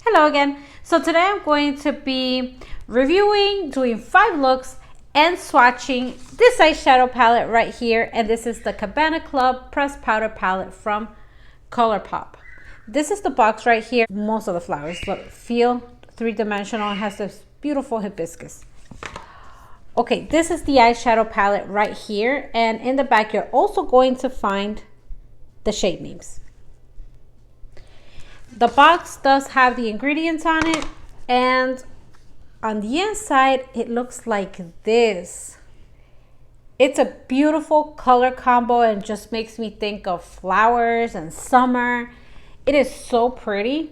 Hello again. So today I'm going to be reviewing, doing 5 looks and swatching this eyeshadow palette right here. And this is the Cabana Club Pressed Powder Palette from Colourpop. This is the box right here. Most of the flowers feel three-dimensional. It has this beautiful hibiscus. Okay, this is the eyeshadow palette right here. And in the back, you're also going to find the shade names. The box does have the ingredients on it, and on the inside it looks like this. It's a beautiful color combo and just makes me think of flowers and summer. It is so pretty,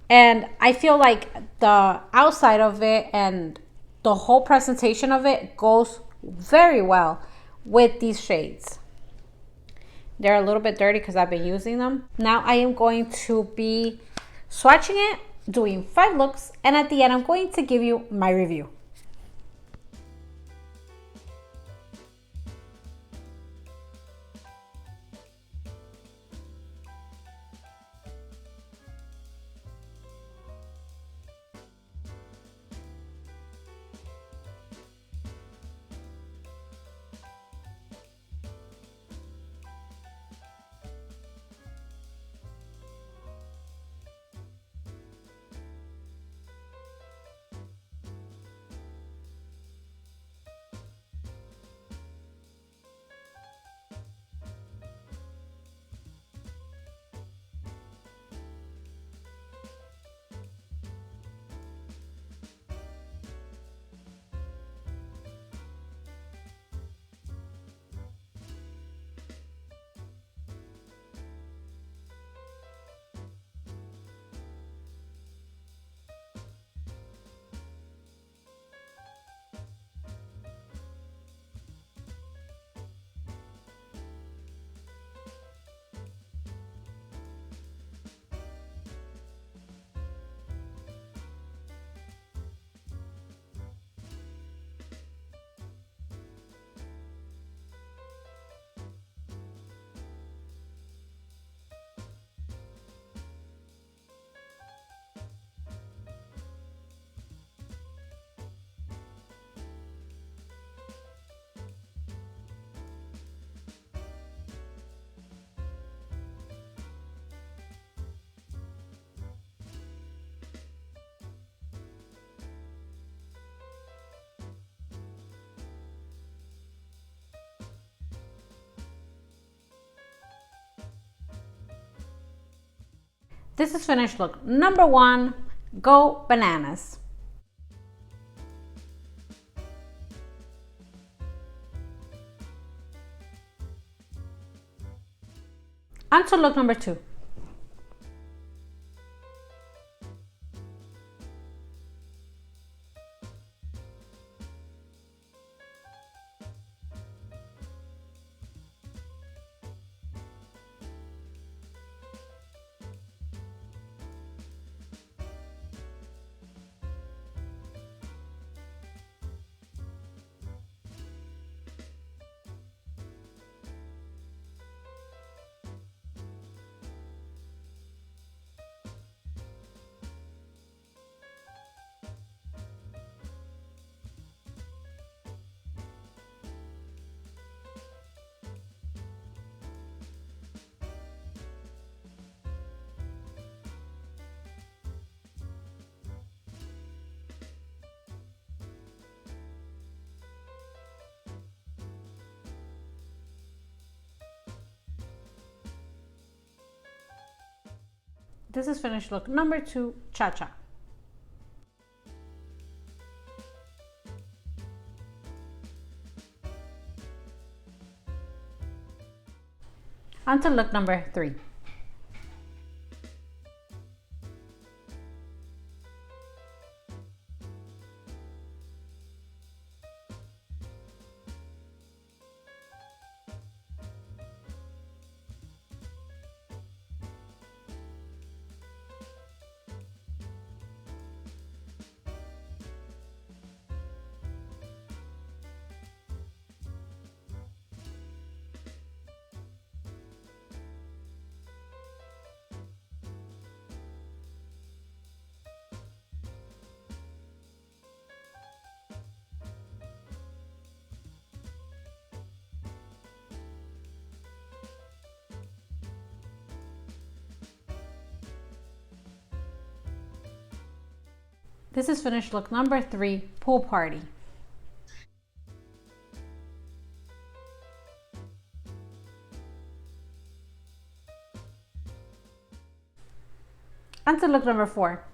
and I feel like the outside of it and the whole presentation of it goes very well with these shades. They're a little bit dirty because I've been using them. Now I am going to be swatching it, doing 5 looks, and at the end I'm going to give you my review. This is finished look number 1. Go bananas. On to look number 2. This is finished look number 2, Cha-Cha. On to look number 3. This is finished look number 3, Pool Party. On to look number 4.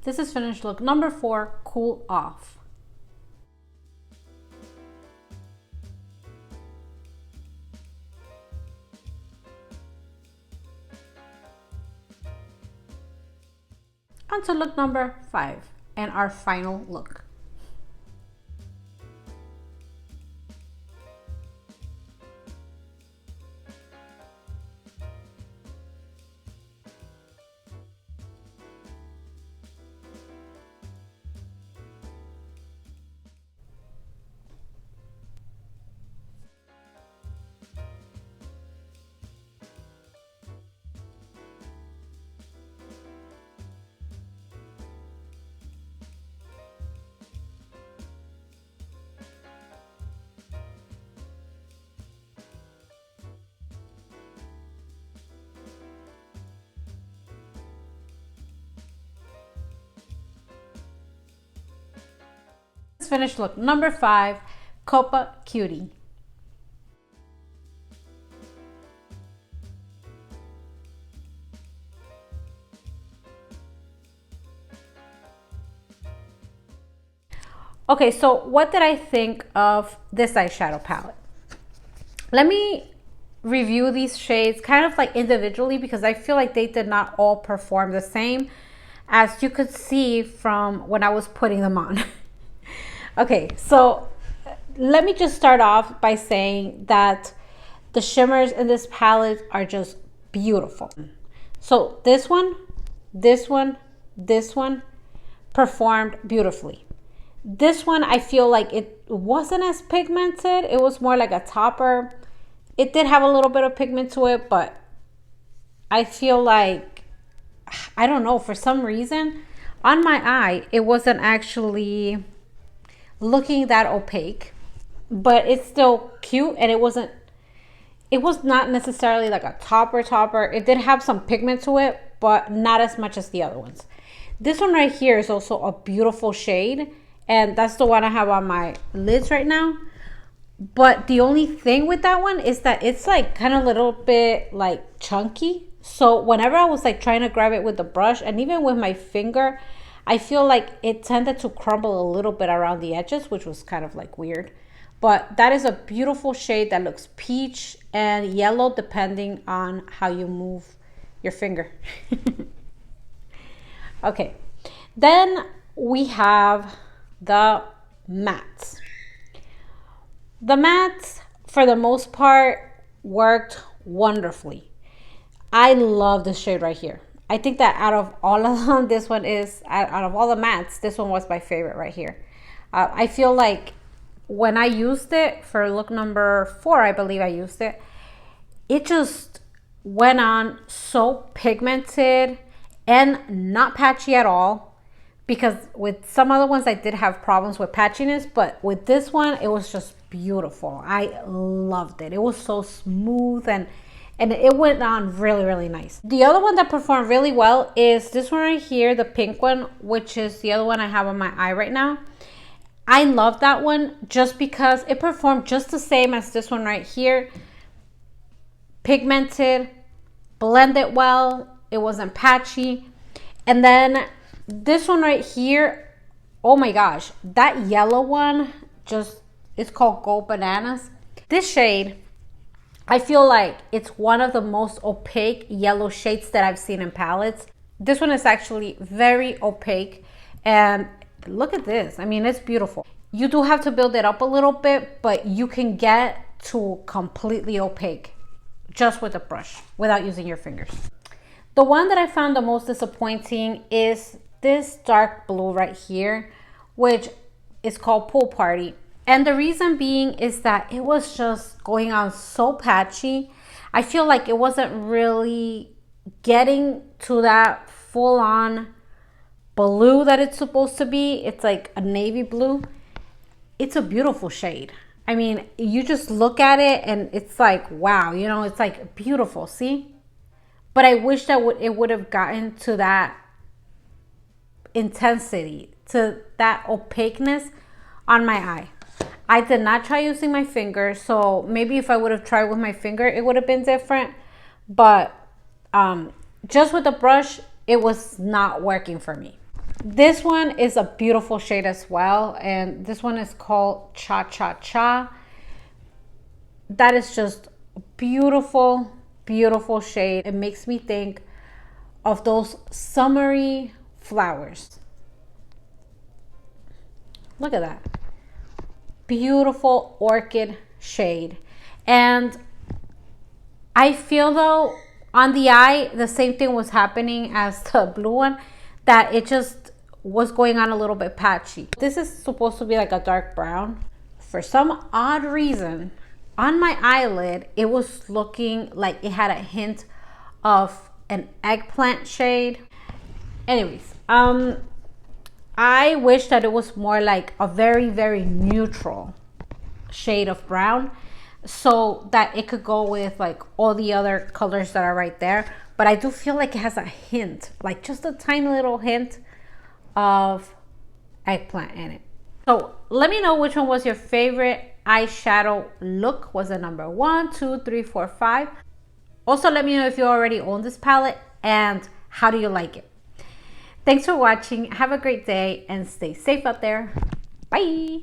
This is finished look number 4, Cool Off. On to look number 5 and our final look. Finished look number 5, Copa Cutie. Okay, so what did I think of this eyeshadow palette? Let me review these shades kind of like individually because I feel like they did not all perform the same, as you could see from when I was putting them on. Okay, so let me just start off by saying that the shimmers in this palette are just beautiful. So this one, this one, this one performed beautifully. This one, I feel like it wasn't as pigmented. It was more like a topper. It did have a little bit of pigment to it, but I feel like, I don't know, for some reason, on my eye, it wasn't actually looking that opaque, but it's still cute, and it was not necessarily like a topper. It did have some pigment to it, but not as much as the other ones. This one right here is also a beautiful shade, and that's the one I have on my lids right now. But the only thing with that one is that it's like kind of a little bit like chunky. So whenever I was like trying to grab it with the brush and even with my finger, I feel like it tended to crumble a little bit around the edges, which was kind of like weird. But that is a beautiful shade that looks peach and yellow depending on how you move your finger. Okay, then we have the mattes. The mattes, for the most part, worked wonderfully. I love this shade right here. I think that out of all of them, this one is, out of all the mattes, this one was my favorite right here. I feel like when I used it for look number 4, I believe I used it, it just went on so pigmented and not patchy at all. Because with some other ones, I did have problems with patchiness, but with this one, it was just beautiful. I loved it. It was so smooth and it went on really, really nice. The other one that performed really well is this one right here, the pink one, which is the other one I have on my eye right now. I love that one just because it performed just the same as this one right here. Pigmented, blended well. It wasn't patchy. And then this one right here, oh my gosh, that yellow one just, it's called Gold Bananas. This shade, I feel like it's one of the most opaque yellow shades that I've seen in palettes. This one is actually very opaque, and look at this. I mean, it's beautiful. You do have to build it up a little bit, but you can get to completely opaque just with a brush without using your fingers. The one that I found the most disappointing is this dark blue right here, which is called Pool Party. And the reason being is that it was just going on so patchy. I feel like it wasn't really getting to that full-on blue that it's supposed to be. It's like a navy blue. It's a beautiful shade. I mean, you just look at it and it's like, wow, you know, it's like beautiful, see? But I wish that it would have gotten to that intensity, to that opaqueness on my eye. I did not try using my finger, so maybe if I would have tried with my finger, it would have been different. But just with the brush, it was not working for me. This one is a beautiful shade as well, and this one is called Cha Cha Cha. That is just a beautiful, beautiful shade. It makes me think of those summery flowers. Look at that. Beautiful orchid shade. And I feel though on the eye the same thing was happening as the blue one, that it just was going on a little bit patchy. This is supposed to be like a dark brown. For some odd reason on my eyelid it was looking like it had a hint of an eggplant shade. Anyways, I wish that it was more like a very, very neutral shade of brown so that it could go with like all the other colors that are right there. But I do feel like it has a hint, like just a tiny little hint of eggplant in it. So let me know which one was your favorite eyeshadow look. Was it number 1, 2, 3, 4, 5? Also, let me know if you already own this palette and how do you like it. Thanks for watching. Have a great day and stay safe out there. Bye.